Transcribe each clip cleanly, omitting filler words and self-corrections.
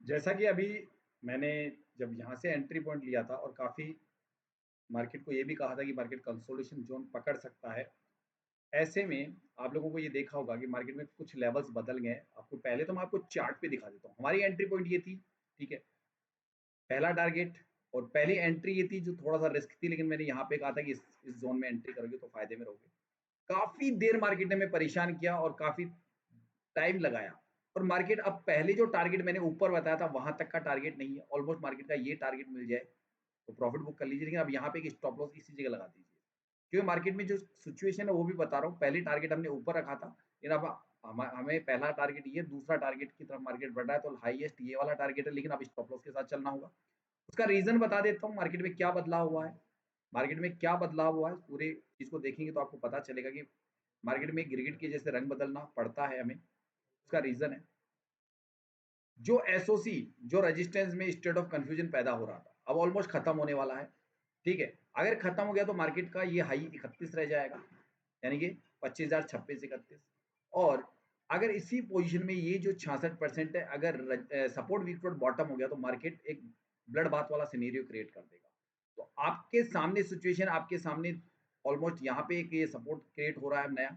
जैसा कि अभी मैंने जब यहाँ से एंट्री पॉइंट लिया था और काफ़ी मार्केट को ये भी कहा था कि मार्केट कंसोलिडेशन ज़ोन पकड़ सकता है। ऐसे में आप लोगों को ये देखा होगा कि मार्केट में कुछ लेवल्स बदल गए हैं। आपको पहले तो मैं आपको चार्ट पे दिखा देता हूँ। हमारी एंट्री पॉइंट ये थी, ठीक है? पहला टारगेट और पहली एंट्री ये थी जो थोड़ा-सा रिस्क थी, लेकिन मैंने यहाँ पे कहा था कि इस ज़ोन में एंट्री करोगे तो फ़ायदे में रहोगे। काफ़ी देर मार्केट ने हमें परेशान किया और काफ़ी टाइम लगाया और मार्केट अब पहले जो टारगेट मैंने ऊपर बताया था वहां तक का टारगेट नहीं है। ऑलमोस्ट मार्केट का ये टारगेट मिल जाए तो प्रॉफिट बुक कर लीजिए, लेकिन अब यहाँ पे एक स्टॉप लॉस इसी जगह लगा दीजिए, क्योंकि मार्केट में जो सिचुएशन है वो भी बता रहा हूँ। पहले टारगेट हमने ऊपर रखा था, लेकिन अब हमें पहला टारगेट ये, दूसरा टारगेट की तरफ मार्केट बढ़ रहा है तो हाईएस्ट ये वाला टारगेट है, लेकिन अब स्टॉप लॉस के साथ चलना होगा। उसका रीजन बता देता हूँ, मार्केट में क्या बदलाव हुआ है। मार्केट में क्या बदलाव हुआ है पूरे चीज को देखेंगे तो आपको पता चलेगा कि मार्केट में गिरगिट के जैसे रंग बदलना पड़ता है हमें। उसका रीजन है जो एसओसी, जो रेजिस्टेंस में स्टेट ऑफ कंफ्यूजन पैदा हो रहा था, अब ऑलमोस्ट खत्म होने वाला है। ठीक है, अगर खत्म हो गया तो मार्केट का ये हाई 31 रह जाएगा, यानी कि 25,026 31। और अगर इसी पोजीशन में ये जो 66% है, अगर सपोर्ट वीक फुट बॉटम हो गया तो मार्केट एक ब्लड बाथ वाला सिनेरियो क्रिएट कर देगा। तो आपके सामने सिचुएशन, आपके सामने ऑलमोस्ट यहाँ पे एक ये सपोर्ट क्रिएट हो रहा है नया।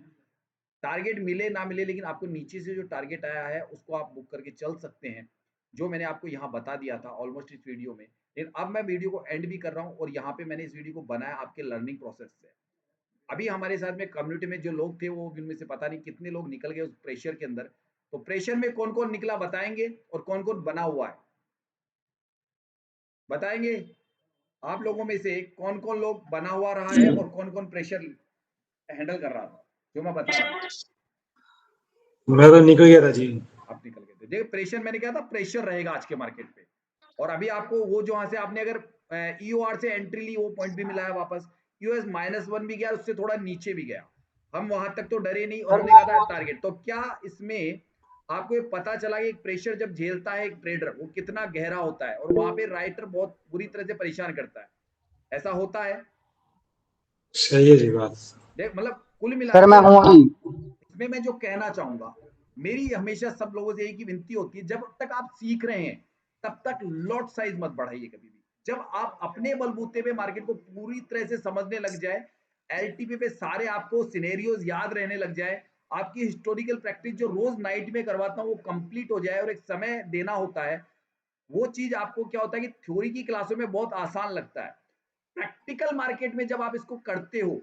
टारगेट मिले ना मिले, लेकिन आपको नीचे से जो टारगेट आया है उसको आप बुक करके चल सकते हैं, जो मैंने आपको यहाँ बता दिया था ऑलमोस्ट इस वीडियो में। लेकिन अब मैं वीडियो को एंड भी कर रहा हूँ और यहाँ पे मैंने इस वीडियो को बनाया आपके लर्निंग प्रोसेस से। अभी हमारे साथ में कम्युनिटी में जो लोग थे वो उनमें से पता नहीं कितने लोग निकल गए उस प्रेशर के अंदर। तो प्रेशर में कौन कौन निकला बताएंगे, और कौन कौन बना हुआ है बताएंगे। आप लोगों में से कौन कौन लोग बना हुआ रहा है और कौन कौन प्रेशर हैंडल कर रहा था जो मैं बता रहा हूँ। मैं तो निकल गया था जी। आप निकल गए थे। देखिए प्रेशर, मैंने कहा था प्रेशर रहेगा आज के मार्केट पे। और अभी आपको वो जो वहां से आपने अगर ईओआर से एंट्री ली वो पॉइंट भी मिला है वापस। यूएस -1 भी गया, उससे थोड़ा नीचे भी गया। हम वहां तक तो डरे नहीं और हमने कहा था टारगेट। तो क्या इसमें आपको ये पता चला कि एक प्रेशर जब झेलता है एक ट्रेडर वो कितना गहरा होता है, और वहां पे राइटर बहुत बुरी तरह से परेशान करता है। ऐसा होता है। सही है जी बात। देख मतलब कुल मिला सर के मैं हूँ अभी। इसमें मैं जो कहना चाहूंगा, मेरी हमेशा सब लोगों से एक ही विनती होती है, जब तक आप सीख रहे हैं तब तक लॉट साइज मत बढ़ाइए कभी भी। जब आप अपने बलबूते पे मार्केट को पूरी तरह से समझने लग जाए, एलटीपी पे सारे आपको सिनेरियोज याद रहने लग जाए, आपकी हिस्टोरिकल प्रैक्टिस जो रोज नाइट में करवाता हूँ वो कंप्लीट हो जाए और एक समय देना होता है, वो चीज आपको क्या होता है कि थ्योरी की क्लासों में बहुत आसान लगता है। प्रैक्टिकल मार्केट में जब आप इसको करते हो,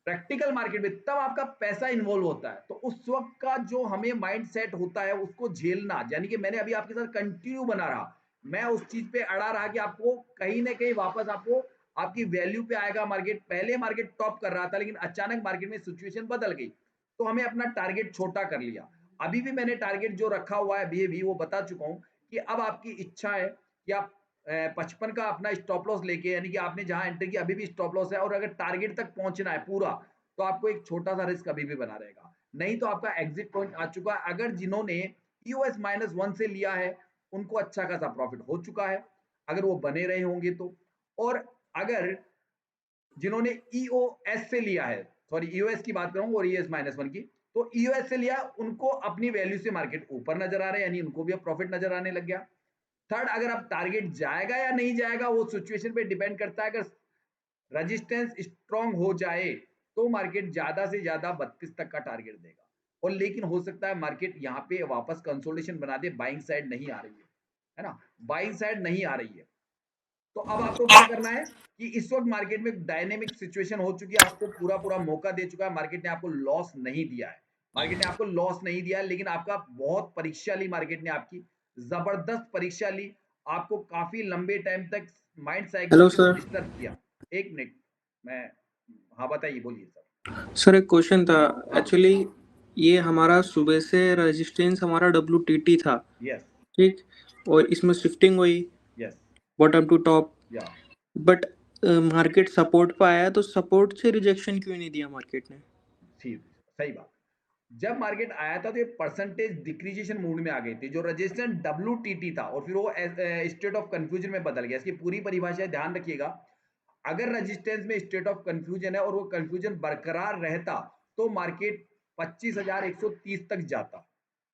प्रैक्टिकल मार्केट में तब आपका पैसा इन्वॉल्व होता है, तो उस वक्त का जो हमें माइंड सेट होता है उसको झेलना, यानी कि मैंने अभी आपके साथ कंटिन्यू बना रहा, मैं उस चीज पे अड़ा रहा कि आपको कहीं ना कहीं वापस आपको आपकी वैल्यू पे आएगा मार्केट। पहले मार्केट टॉप कर रहा था लेकिन अचानक मार्केट में सिचुएशन बदल गई, तो हमें अपना टारगेट छोटा कर लिया। अभी भी मैंने टारगेट जो रखा हुआ है अभी भी वो बता चुका हूँ कि अब आपकी इच्छा है कि आप 55 का अपना स्टॉप लॉस लेके, यानी कि आपने जहां एंटर किया अभी भी स्टॉप लॉस है और अगर टारगेट तक पहुंचना है पूरा, तो आपको एक छोटा सा रिस्क अभी भी बना रहेगा। नहीं तो आपका एग्जिट पॉइंट आ चुका है। अगर जिन्होंने ईओएस -1 से लिया है उनको अच्छा खासा प्रॉफिट हो चुका है, अगर वो बने रहे होंगे तो। और अगर जिन्होंने ईओएस से लिया है, सॉरी ईओएस की बात कर रहा हूँ और ईएस -1 की, तो ईओएस से लिया उनको अपनी वैल्यू से मार्केट ऊपर नजर आ रहा है, यानी उनको भी अब प्रॉफिट नजर आने लग गया। थर्ड, अगर आप टारगेट जाएगा या नहीं जाएगा वो सिचुएशन पे डिपेंड करता है। अगर रेजिस्टेंस स्ट्रांग हो जाए तो मार्केट ज्यादा से ज्यादा 32 तक का टारगेट देगा, और लेकिन हो सकता है मार्केट यहाँ पे वापस कंसोलिडेशन बना दे। बाइंग साइड नहीं आ रही है ना, बाइंग साइड नहीं आ रही है। तो अब आपको क्या करना है कि इस वक्त मार्केट में डायनेमिक सिचुएशन हो चुकी है, आपको पूरा पूरा मौका दे चुका है मार्केट ने, आपको लॉस नहीं दिया है। मार्केट ने आपको लॉस नहीं दिया है, लेकिन आपका बहुत परीक्षा ली मार्केट ने, आपकी जबरदस्त परीक्षा ली, आपको काफी लंबे टाइम तक माइंड हेलो साइकोलॉजी को सर। डिस्टर्ब किया। एक मिनट, मैं, हाँ बताइए, बोलिए सर। सर एक क्वेश्चन था। हाँ। एक्चुअली ये हमारा सुबह से रेजिस्टेंस हमारा WTT था। यस। ठीक। और इसमें शिफ्टिंग हुई यस। Bottom to top. या बट मार्केट सपोर्ट पे आया तो सपोर्ट से रिजेक्शन क्यों नहीं दिया मार्केट ने? सही बात। जब मार्केट आया था तो ये परसेंटेज डिक्रीजेशन मूड में आ गई थी, जो रजिस्टेंस WTT था और फिर वो स्टेट ऑफ कंफ्यूजन में बदल गया। इसकी पूरी परिभाषा ध्यान रखिएगा। अगर रजिस्टेंस में स्टेट ऑफ कंफ्यूजन है और वो कंफ्यूजन बरकरार रहता तो मार्केट 25,130 तक जाता।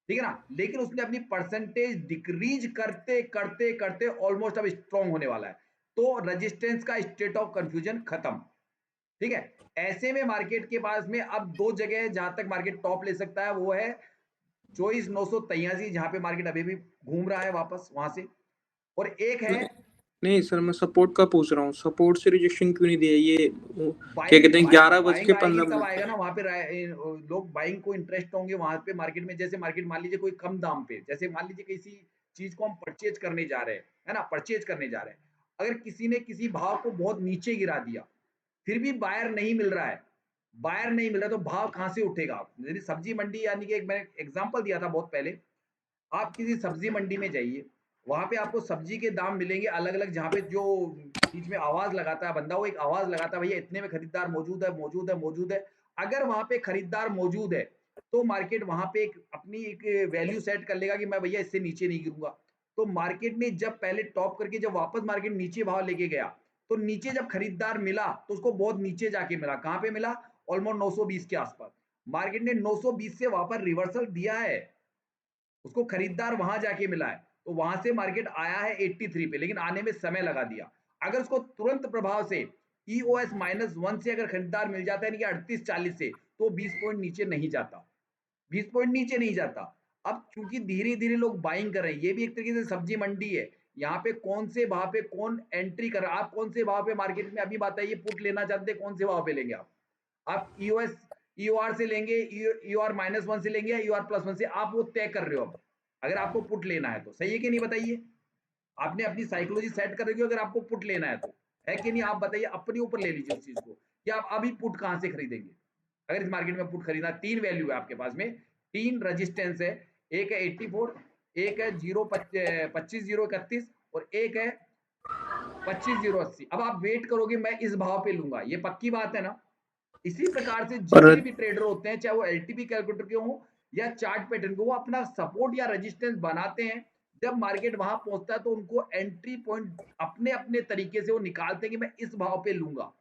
ठीक है ना, लेकिन उसने अपनी परसेंटेज डिक्रीज करते करते करते ऑलमोस्ट अब स्ट्रॉन्ग होने वाला है, तो रेजिस्टेंस का स्टेट ऑफ कंफ्यूजन खत्म। ठीक है, ऐसे में मार्केट के पास में अब दो जगह है जहां तक मार्केट टॉप ले सकता है, वो है 24,983 जहां पे मार्केट अभी भी घूम रहा है वापस वहां से, और एक है नहीं सर, मैं सपोर्ट का पूछ रहा हूँ, सपोर्ट से रिजेक्शन क्यों नहीं दिया ये क्या बाइंग। कहते हैं, बाइंग 11 बज बाइंग के आएगी 15 तब मिनट आएगा ना, वहां पे लोग बाइंग को इंटरेस्ट होंगे वहां पे मार्केट में। जैसे मार्केट मान लीजिए कोई कम दाम पे, जैसे मान लीजिए किसी चीज को हम परचेज करने जा रहे हैं, है ना, परचेज करने जा रहे हैं, अगर किसी ने किसी भाव को बहुत नीचे गिरा दिया, फिर भी बायर नहीं मिल रहा है, बायर नहीं मिल रहा तो भाव कहां से उठेगा। यदि सब्जी मंडी, यानी कि एक मैंने एग्जांपल दिया था बहुत पहले, आप किसी सब्जी मंडी में जाइए, वहां पे आपको सब्जी के दाम मिलेंगे अलग अलग, जहाँ पे जो बीच में आवाज लगाता है बंदा, वो एक आवाज लगाता है, भैया इतने में खरीदार मौजूद है, मौजूद है, मौजूद है। अगर वहां पे खरीदार मौजूद है तो मार्केट वहां पे एक अपनी एक वैल्यू सेट कर लेगा कि मैं भैया इससे नीचे नहीं गिरूंगा। तो मार्केट ने जब पहले टॉप करके जब वापस मार्केट नीचे भाव लेके गया, तो नीचे जब खरीदार मिला तो उसको बहुत नीचे जाके मिला। कहां पे मिला? ऑलमोस्ट 920 के आसपास। मार्केट ने 920 से वापस रिवर्सल दिया है, उसको खरीदार वहां जाके मिला है, तो वहां से मार्केट आया है 83 पे, लेकिन आने में समय लगा दिया। अगर उसको तुरंत प्रभाव से EOS -1 से अगर खरीदार मिल जाता है, 38-40 से, तो 20 पॉइंट नीचे नहीं जाता, 20 पॉइंट नीचे नहीं जाता। अब चूंकि धीरे धीरे लोग बाइंग कर रहे हैं, ये भी एक तरीके से सब्जी मंडी है, यहाँ पे कौन से भाव पे कौन एंट्री कर रहा है। आप कौन से भाव पे मार्केट में अभी बताइए, पुट लेना चाहते हैं, कौन से भाव पे लेंगे आप EOR से लेंगे, EOR -1 से लेंगे, या EOR +1 से, आप वो तय कर रहे हो अब। अगर आपको पुट लेना है तो सही है कि नहीं बताइए, आपने अपनी साइकोलॉजी सेट कर रखी हो, अगर आपको पुट लेना है तो, है कि नहीं, आप बताइए, अपने ऊपर ले लीजिए उस चीज को कि आप अभी पुट कहां से खरीदेंगे। अगर इस मार्केट में पुट खरीदना, तीन वैल्यू है आपके पास में, तीन रजिस्टेंस है, एक है 84, एक है 25,031 और एक है 25,080। अब आप वेट करोगे मैं इस भाव पे लूंगा, ये पक्की बात है ना। इसी प्रकार से और जितने भी ट्रेडर होते हैं, चाहे वो LTP कैलकुलेटर के हो या चार्ट पैटर्न के, वो अपना सपोर्ट या रेजिस्टेंस बनाते हैं। जब मार्केट वहां पहुंचता है तो उनको एंट्री पॉइंट अपने अपने तरीके से वो निकालते हैं कि मैं इस भाव पे लूंगा।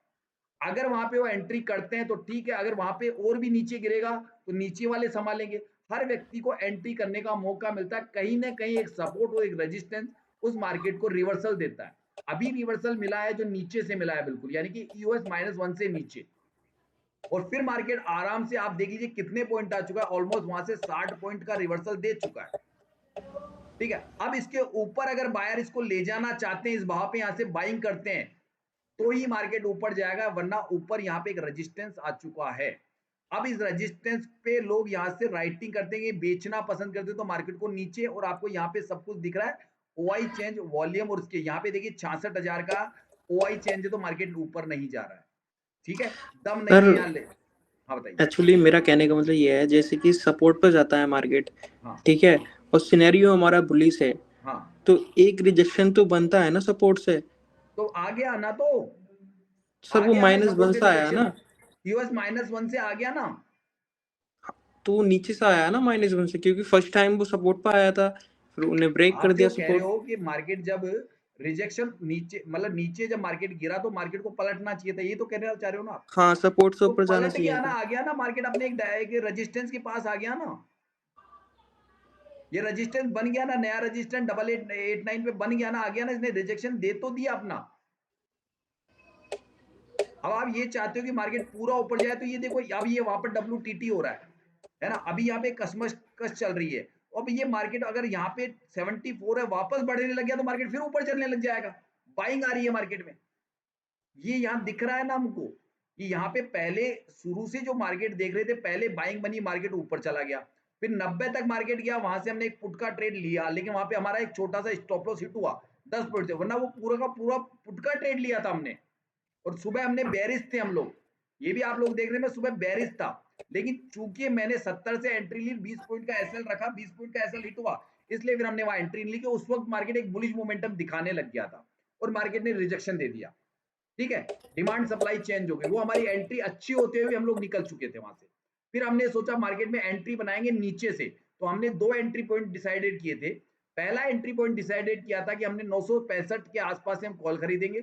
अगर वहां पे वो एंट्री करते हैं तो ठीक है, अगर वहां पे और भी नीचे गिरेगा तो नीचे वाले संभालेंगे। हर व्यक्ति को एंट्री करने का मौका मिलता है, कहीं ना कहीं एक सपोर्ट और एक रेजिस्टेंस उस मार्केट को रिवर्सल देता है। अभी रिवर्सल मिला है जो नीचे से मिला है बिल्कुल, यानी कि EOS -1 से नीचे, और फिर मार्केट आराम से आप देख लीजिए कितने पॉइंट आ चुका है, ऑलमोस्ट वहां से 60 पॉइंट का रिवर्सल दे चुका है। ठीक है, अब इसके ऊपर अगर बायर इसको ले जाना चाहते हैं, इस भाव पे यहां से बाइंग करते हैं, तो ही मार्केट ऊपर जाएगा, वरना ऊपर यहाँ पे एक रेजिस्टेंस आ चुका है। अब इस रेजिस्टेंस पे लोग यहाँ से राइटिंग करते हैं, बेचना पसंद करते हैं, तो मार्केट को नीचे, और आपको यहाँ पे सब कुछ दिख रहा है, OI चेंज वॉल्यूम, और उसके यहाँ पे देखिए 66,000 का OI चेंज है, तो मार्केट ऊपर नहीं जा रहा है। ठीक है, दम नहीं है सर यहाँ ले। हाँ बताइए। एक्चुअली मेरा कहने का मतलब ये है, जैसे कि सपोर्ट पर जाता है मार्केट, हाँ ठीक है, और सिनेरियो हमारा बुलिश है, हाँ, तो एक रिजेक्शन तो बनता है ना सपोर्ट से। तो आ गया ना, तो सर आ वो गया ना -1 सपोर्ट से से आया रिजेक्शन, ना, EOS -1 से आ गया ना। तो वो नीचे से आया ना -1 से, क्योंकि फर्स्ट टाइम वो सपोर्ट पर आया था, फिर उन्हें ब्रेक कर आप जो दिया कह रहे सपोर्ट। हो कि मार्केट जब रिजेक्शन नीचे, मतलब नीचे जब मार्केट गिरा तो मार्केट को पलटना चाहिए था, ये तो कहने चाह रहे हो ना आप। हाँ, सपोर्ट से तो ऊपर जाना पलट चाहिए गया ना, था। आ गया ना मार्केट अपने एक रेजिस्टेंस के पास आ गया ना। ये रेजिस्टेंस बन गया ना, नया रेजिस्टेंस 8889 पे बन गया ना, आ गया ना, इसने रिजेक्शन दे तो दिया अपना। अब आप ये चाहते हो कि मार्केट पूरा ऊपर जाए, तो ये देखो अब ये वहां पर WTT हो रहा है ना, अभी यहाँ पे कस चल रही है। अब ये मार्केट अगर यहाँ पे 74 है, वापस बढ़ने लग गया, तो मार्केट फिर ऊपर चलने लग जाएगा। बाइंग आ रही है मार्केट में, ये यहाँ दिख रहा है ना हमको, कि यहाँ पे पहले शुरू से जो मार्केट देख रहे थे, पहले बाइंग बनी, मार्केट ऊपर चला गया, फिर 90 तक मार्केट गया, वहां से हमने एक पुट का ट्रेड लिया, लेकिन वहां पे हमारा एक छोटा सा स्टॉप लॉस हिट हुआ 10 पॉइंट से, वरना वो पूरा का पूरा पुट का ट्रेड लिया था हमने। और सुबह हमने बेरिश थे हम लोग, ये भी आप लोग देख रहे हैं, मैं सुबह बेरिश था, लेकिन चूंकि मैंने 70 से एंट्री ली, 20 पॉइंट का एसएल रखा, 20 पॉइंट का एसएल हिट हुआ, इसलिए फिर हमने वहां एंट्री ली कि उस वक्त मार्केट एक बुलिश मोमेंटम दिखाने लग गया था, और मार्केट ने रिजेक्शन दे दिया। ठीक है, डिमांड सप्लाई चेंज हो गई, वो हमारी एंट्री अच्छी होते हुए हम लोग निकल चुके थे वहां से। फिर हमने सोचा मार्केट में एंट्री बनाएंगे नीचे से, तो हमने दो एंट्री पॉइंट डिसाइडेड किए थे। पहला एंट्री पॉइंट डिसाइडेड किया था कि हमने 965 के आसपास से हम कॉल खरीदेंगे।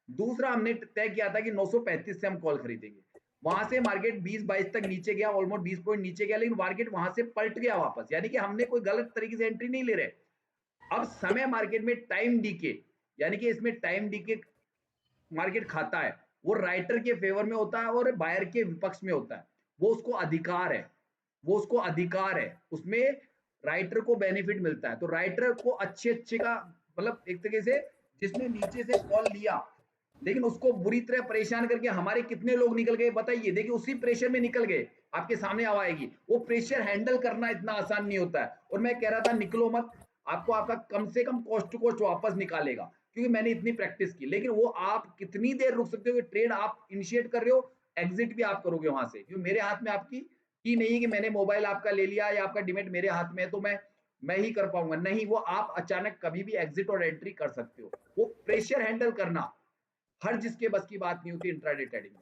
दूसरा हमने तय किया था कि 935 से हम कॉल खरीदेंगे। वहां से मार्केट 20-22 तक नीचे गया, ऑलमोस्ट 20 पॉइंट नीचे गया, लेकिन मार्केट वहां से पलट गया वापस, यानी कि हमने कोई गलत तरीके से एंट्री नहीं ले रहे। अब समय मार्केट में टाइम डीके, यानी कि इसमें टाइम डीके मार्केट खाता है, वो राइटर के फेवर में होता है और बायर के विपक्ष में होता है। वो उसको अधिकार है, उसमें राइटर को बेनिफिट मिलता है। तो राइटर को अच्छे का मतलब एक तरीके से जिसने नीचे से कॉल लिया लेकिन उसको बुरी तरह परेशान करके हमारे कितने लोग निकल गए बताइए। देखिए उसी प्रेशर में निकल गए, आपके सामने आवा आएगी। वो प्रेशर हैंडल करना इतना आसान नहीं होता है। और मैं कह रहा था निकलो मत, आपको आपका कम से कम कॉस्ट टू कॉस्ट वापस निकालेगा, क्योंकि मैंने इतनी प्रैक्टिस की। लेकिन वो आप कितनी देर रुक सकते हो कि ट्रेड आप इनिशिएट कर रहे हो, एग्जिट भी आप करोगे वहां से, क्योंकि मेरे हाथ में आपकी की नहीं है कि मैंने मोबाइल आपका ले लिया या आपका डिमेट मेरे हाथ में है तो मैं ही कर पाऊंगा। नहीं, वो आप अचानक कभी भी एग्जिट और एंट्री कर सकते हो। वो प्रेशर हैंडल करना हर जिसके बस की बात नहीं होती इंट्राडे ट्रेडिंग में।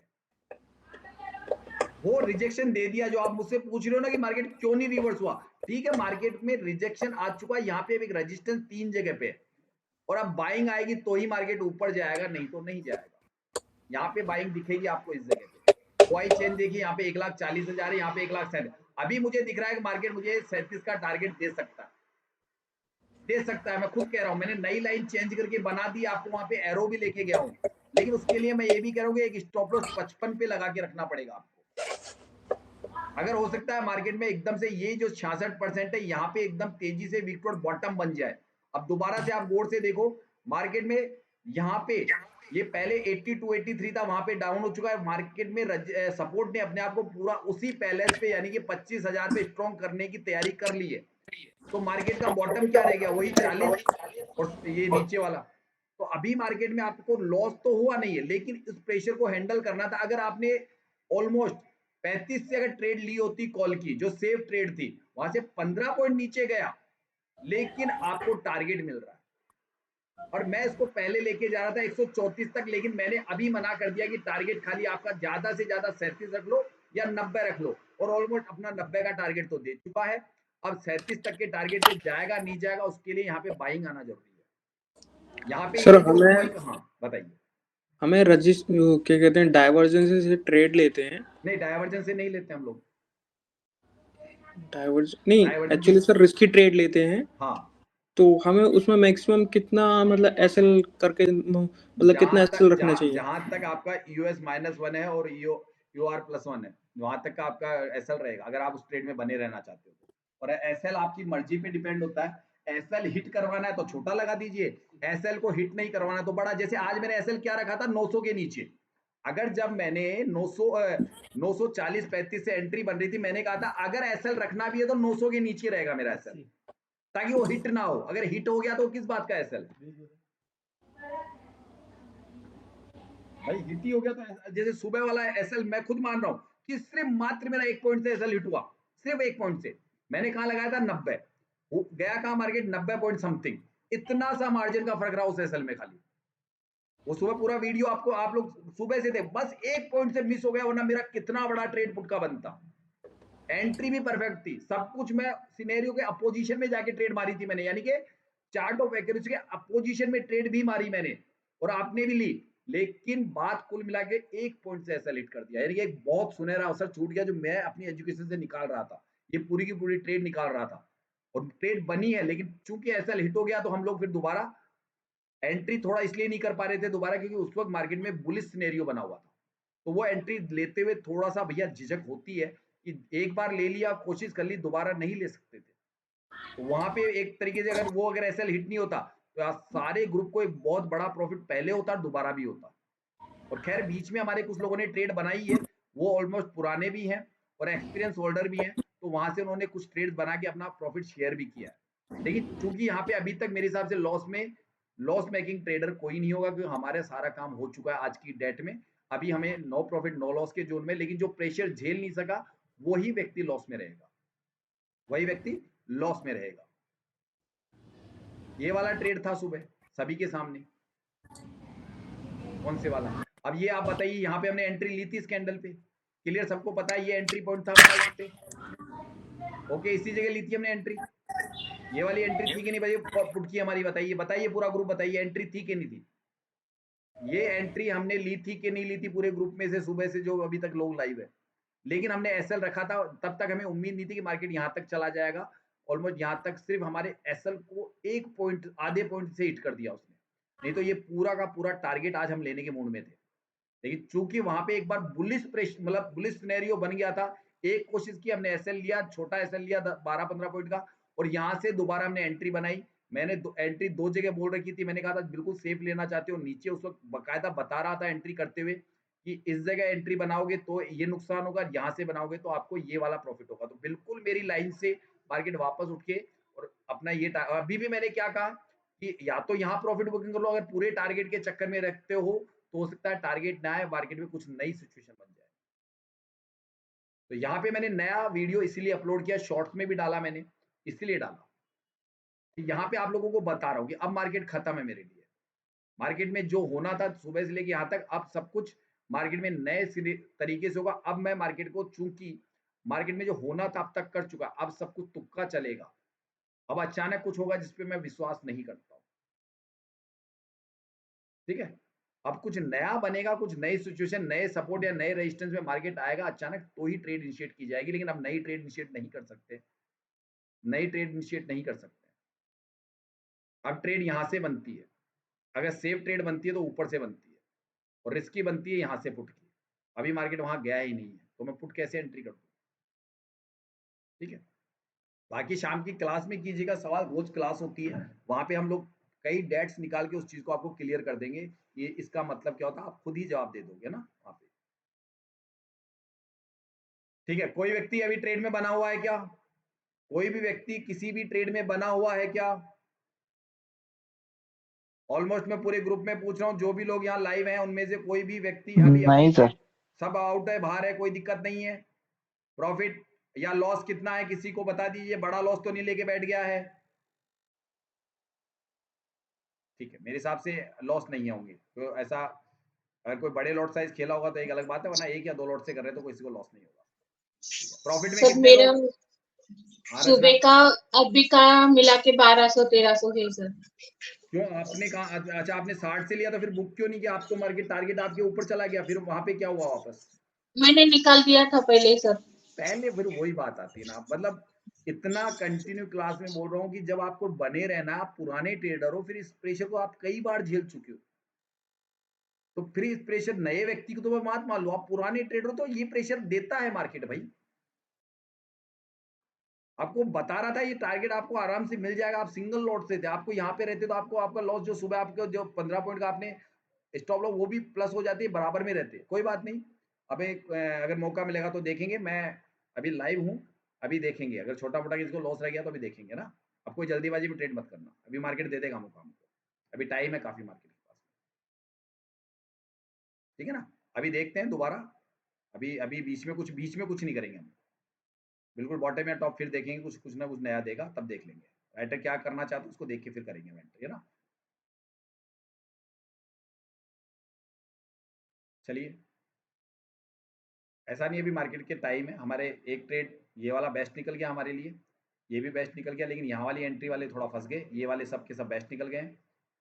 वो रिजेक्शन दे दिया जो आप मुझसे पूछ रहे हो ना कि मार्केट क्यों नहीं रिवर्स हुआ। ठीक है, मार्केट में रिजेक्शन आ चुका है, यहाँ पे एक रेजिस्टेंस 3 जगह पे है और अब बाइंग आएगी तो ही मार्केट ऊपर जाएगा, नहीं तो नहीं जाएगा। यहाँ पे बाइंग दिखेगी आपको इस जगह पे। वाई चेन देखिए, यहाँ पे 1,40,000 है, यहाँ पे 1,60,000। अभी मुझे दिख रहा है कि मार्केट मुझे 37 का टारगेट दे सकता है, मैं खुद कह रहा हूँ। मैंने नई लाइन चेंज करके बना दी, आपको वहां पे एरो भी लेके गया हूँ। लेकिन उसके लिए मैं ये भी कह रहा हूँ कि एक स्टॉप लॉस 55 पे लगा के रखना पड़ेगा आपको। अगर हो सकता है मार्केट में एकदम से ये जो 66% है यहाँ पे एकदम तेजी से वीक टू बॉटम बन जाए। अब दोबारा से आप गौर से देखो मार्केट में, यहाँ पे ये पहले 82 83 था, वहां पे डाउन हो चुका है। मार्केट में सपोर्ट ने अपने आप को पूरा उसी पैलेस पे यानी कि 25,000 पे स्ट्रॉन्ग करने की तैयारी कर ली है। तो मार्केट का बॉटम क्या रह गया, वही 40 और ये नीचे वाला। तो अभी मार्केट में आपको लॉस तो हुआ नहीं है, लेकिन इस प्रेशर को हैंडल करना था। अगर आपने ऑलमोस्ट 35 से अगर ट्रेड ली होती कॉल की, जो सेफ ट्रेड थी, वहां से 15 पॉइंट नीचे गया, लेकिन आपको टारगेट मिल रहा है। और मैं इसको पहले लेके जा रहा था 134 तक, लेकिन मैंने अभी मना कर दिया कि टारगेट खाली आपका ज्यादा से ज्यादा 37 रख लो या 90 रख लो। और ऑलमोस्ट अपना 90 का टारगेट तो दे चुका है। अब 37 तक के टारगेट पे जाएगा नहीं जाएगा, उसके लिए यहाँ पे बाइंग आना जरूरी है। यहाँ पे सर ये जो हमें हाँ बताइए। हमें क्या कहते हैं, डाइवर्जेंस से ट्रेड लेते हैं। नहीं, डायवर्जन से नहीं लेते हम लोग। नहीं, डायवर्जन की एक्चुअली सर रिस्की ट्रेड लेते हैं। हाँ, तो हमें उसमें मैक्सिमम कितना मतलब एसएल करके मतलब कितना एसएल रखना चाहिए? जहां तक आपका यूएस -1 है और यूआर +1 है, वहां तक का आपका एसएल रहेगा, अगर आप उस ट्रेड में बने रहना चाहते हो। और एसएल आपकी मर्जी पे डिपेंड होता है। एसएल हिट करवाना है तो छोटा लगा दीजिए, एसएल को हिट नहीं करवाना तो बड़ा। जैसे आज मैंने एसएल क्या रखा था 900 के नीचे। अगर जब मैंने 940-35 से एंट्री बन रही थी, मैंने कहा था अगर एसएल रखना भी है तो 900 के नीचे रहेगा मेरा एसएल, ताकि वो हिट ना हो। अगर हिट हो गया तो किस बात का एसएल भाई, हिट ही हो गया तो जैसे सुबह वाला एसएल मैं खुद मान रहा हूं कि सिर्फ मात्र मेरा 1 पॉइंट से एसएल हिट हुआ, सिर्फ 1 पॉइंट से। मैंने कहा लगाया था 90, गया कहा मार्केट 90 पॉइंट समथिंग। इतना सा मार्जिन का फर्क रहा उस एसएल में खाली। वो सुबह पूरा वीडियो आपको आप लोग सुबह से थे, बस 1 पॉइंट से मिस हो गया, वरना मेरा कितना बड़ा ट्रेड पुट का बनता। एंट्री भी परफेक्ट थी, सब कुछ। मैं सिनेरियो के अपोजिशन में जाके ट्रेड मारी थी मैंने, यानी कि चार्ट ऑफ एक्यूरेसी के अपोजिशन में ट्रेड भी मारी मैंने और आपने भी ली। लेकिन बात कुल मिला के 1 पॉइंट से ऐसा लीड कर दिया, यानी कि एक बहुत सुनहरा अवसर छूट गया जो मैं अपनी एजुकेशन से निकाल रहा था। ये पूरी की पूरी ट्रेड निकाल रहा था और ट्रेड बनी है, लेकिन चूंकि ऐसा हिट हो गया तो हम लोग फिर दोबारा एंट्री थोड़ा इसलिए नहीं कर पा रहे थे दोबारा, क्योंकि उस वक्त मार्केट में बुलिश सिनेरियो बना हुआ था। तो वो एंट्री लेते हुए थोड़ा सा भैया झिझक होती है कि एक बार ले लिया, कोशिश कर ली, दोबारा नहीं ले सकते थे। तो वहां पे एक तरीके से अगर एसएल हिट नहीं होता तो सारे ग्रुप को एक बहुत बड़ा प्रॉफिट पहले होता, दोबारा भी होता। और खैर बीच में हमारे कुछ लोगों ने ट्रेड बनाई है, वो ऑलमोस्ट पुराने भी हैं और एक्सपीरियंस होल्डर भी हैं, तो वहां से उन्होंने कुछ ट्रेड बना के अपना प्रॉफिट शेयर भी किया है। लेकिन चूंकि यहाँ पे अभी तक मेरे हिसाब से लॉस मेकिंग ट्रेडर कोई नहीं होगा, क्योंकि हमारे सारा काम हो चुका है आज की डेट में। अभी हमें नो प्रॉफिट नो लॉस के जोन में, लेकिन जो प्रेशर झेल नहीं सका वही व्यक्ति लॉस में रहेगा, ये वाला ट्रेड था सुबह सभी के सामने। कौन से वाला? अब ये आप बताइए, यहाँ पे हमने एंट्री ली थी इस कैंडल पे, क्लियर सबको पता है ये एंट्री पॉइंट था अपना इस पे। ओके, इसी जगह ली थी हमने एंट्री। ये वाली एंट्री थी कि नहीं भाई पुट की हमारी? बताइए पूरा ग्रुप बताइए, एंट्री थी कि नहीं थी? ये एंट्री हमने ली थी कि नहीं ली थी पूरे ग्रुप में से, सुबह से जो अभी तक लोग लाइव है, लेकिन हमने एसएल रखा था, तब तक हमें उम्मीद नहीं थी कि मार्केट यहाँ तक चला जाएगा। ऑलमोस्ट यहाँ तक सिर्फ हमारे एसएल को 1 पॉइंट, आधे पॉइंट से हिट कर दिया उसने, नहीं तो ये पूरा का पूरा टारगेट आज हम लेने के मूड में थे। लेकिन चूंकि वहां पे एक बार बुलिश मतलब बुलिश सिनेरियो बन गया था, एक कोशिश की, हमने एसएल लिया, छोटा एसएल लिया 12-15 पॉइंट का, और यहां से दोबारा हमने एंट्री बनाई। मैंने एंट्री 2 जगह बोल रखी थी, मैंने कहा था बिल्कुल सेफ लेना चाहते हो, नीचे उस वक्त बकायदा बता रहा था एंट्री करते हुए कि इस जगह एंट्री बनाओगे तो ये नुकसान होगा, यहाँ से बनाओगे तो आपको ये वाला प्रॉफिट होगा। तो बिल्कुल मेरी लाइन से मार्केट वापस उठ के और अपना ये अभी भी मैंने क्या कहा कि या तो यहाँ प्रॉफिट बुकिंग कर लो, अगर पूरे टारगेट के चक्कर में रखते हो तो हो सकता है टारगेट ना आए, मार्केट में कुछ नई सिचुएशन बन जाए। तो यहाँ पे मैंने नया वीडियो इसीलिए अपलोड किया, शॉर्ट्स में भी डाला मैंने, इसलिए डाला कि यहाँ पे आप लोगों को बता रहा हूँ कि अब मार्केट खत्म है मेरे लिए। मार्केट में जो होना था सुबह से लेके यहाँ तक, अब सब कुछ मार्केट में नए तरीके से होगा। अब मैं मार्केट को, चूंकि मार्केट में जो होना था अब तक कर चुका, अब सब कुछ तुक्का चलेगा। अब अचानक कुछ होगा जिसपे मैं विश्वास नहीं करता हूँ। ठीक है, अब कुछ नया बनेगा, कुछ नई सिचुएशन, नए सपोर्ट या नए रेजिस्टेंस में मार्केट आएगा अचानक, तो ही ट्रेड इनिशिएट की जाएगी। लेकिन अब नई ट्रेड इनिशिएट नहीं कर सकते, नई ट्रेड इनिशिएट नहीं कर सकते। अब ट्रेड यहां से बनती है, अगर सेफ ट्रेड बनती है तो ऊपर से बनती है, और रिस्की बनती है यहाँ से पुट की। अभी मार्केट वहां गया ही नहीं है, तो मैं पुट कैसे एंट्री कर दूं? ठीक है, बाकी शाम की क्लास में कीजिएगा सवाल, रोज क्लास होती है, वहां पे हम लोग कई डेट्स निकाल के उस चीज को आपको क्लियर कर देंगे, ये इसका मतलब क्या होता है, आप खुद ही जवाब दे दोगे ना वहां पे। ठीक है, कोई व्यक्ति अभी ट्रेड में बना हुआ है क्या? कोई भी व्यक्ति किसी भी ट्रेड में बना हुआ है क्या? ऑलमोस्ट मैं पूरे ग्रुप में पूछ रहा हूँ, जो भी लोग यहाँ लाइव हैं उनमें से कोई भी व्यक्ति अभी अपनी नहीं सर। ट्रेड, सब आउट है, बाहर है, कोई दिक्कत नहीं है? प्रॉफिट या लॉस कितना है किसी को बता दीजिए, बड़ा लॉस तो नहीं लेके बैठ गया है? ठीक है, मेरे हिसाब से लॉस नहीं होंगे, तो ऐसा अगर कोई बड़े लॉट साइज खेला होगा तो एक अलग बात है, वरना 1 या 2 लॉट से कर रहे हैं तो किसी को लॉस नहीं होगा। ठीक है, प्रॉफिट में सर कितने मेरा लोग? हाँ रचना, सुबह का अभी का मिला के 1200-1300 है सर। क्यों आपने कहा? अच्छा, आपने 60 से लिया तो फिर बुक क्यों नहीं किया? आप तो मार्केट टारगेट आपके ऊपर चला गया, फिर वहां पे क्या हुआ वापस? मैंने निकाल दिया था पहले ही सर। पहले फिर वही बात आती है ना, मतलब इतना कंटिन्यू क्लास में बोल रहा हूँ कि जब आपको बने रहना, आप पुराने ट्रेडर हो, फिर इस प्रेशर को आप कई बार झेल चुके हो, तो फिर इस प्रेशर नए व्यक्ति को तो मत मान लो, आप पुराने ट्रेडर हो तो ये प्रेशर देता है मार्केट भाई। आपको बता रहा था ये टारगेट आपको आराम से मिल जाएगा, आप सिंगल लॉट से थे, आपको यहाँ पे रहते तो आपको आपका लॉस जो सुबह आपके जो 15 पॉइंट का आपने स्टॉप लॉस वो भी प्लस हो जाती है, बराबर में रहते, कोई बात नहीं। अब अगर मौका मिलेगा तो देखेंगे, मैं अभी लाइव हूँ, अभी देखेंगे, अगर छोटा मोटा किसी को लॉस रह गया तो अभी देखेंगे ना। अब कोई जल्दीबाजी में ट्रेड मत करना, अभी मार्केट दे देगा मौका हमको, अभी टाइम है काफी मार्केट के पास। ठीक है ना, अभी देखते हैं दोबारा, अभी अभी बीच में कुछ नहीं करेंगे हम, बिल्कुल बॉटम या टॉप फिर देखेंगे, कुछ कुछ ना कुछ नया देगा तब देख लेंगे, राइटर क्या करना चाहते हैं उसको देख के फिर करेंगे एंटर, है ना। चलिए, ऐसा नहीं, अभी मार्केट के टाइम है हमारे, एक ट्रेड ये वाला बेस्ट निकल गया हमारे लिए, ये भी बेस्ट निकल गया, लेकिन यहाँ वाली एंट्री वाले थोड़ा फंस गए, ये वाले सब के सब बेस्ट निकल गए हैं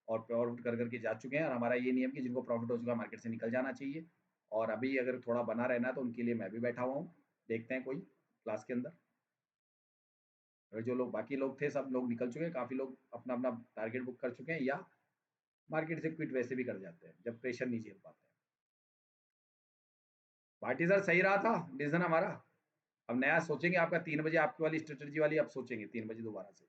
और प्रॉफिट कर करके जा चुके हैं, और हमारा ये नियम कि जिनको प्रॉफिट हो चुका है मार्केट से निकल जाना चाहिए, और अभी अगर थोड़ा बना रहना है तो उनके लिए मैं भी बैठा हुआ हूँ, देखते हैं कोई क्लास के अंदर। अगर जो लोग बाकी लोग थे सब लोग निकल चुके हैं, काफ़ी लोग अपना अपना टारगेट बुक कर चुके हैं, या मार्केट से क्विट वैसे भी कर जाते हैं जब प्रेशर नहीं झेल पाते हैं। भाटी सर सही रहा था डिसीजन हमारा, अब नया सोचेंगे, आपका 3 बजे आपकी वाली स्ट्रेटजी वाली अब सोचेंगे 3 बजे दोबारा से।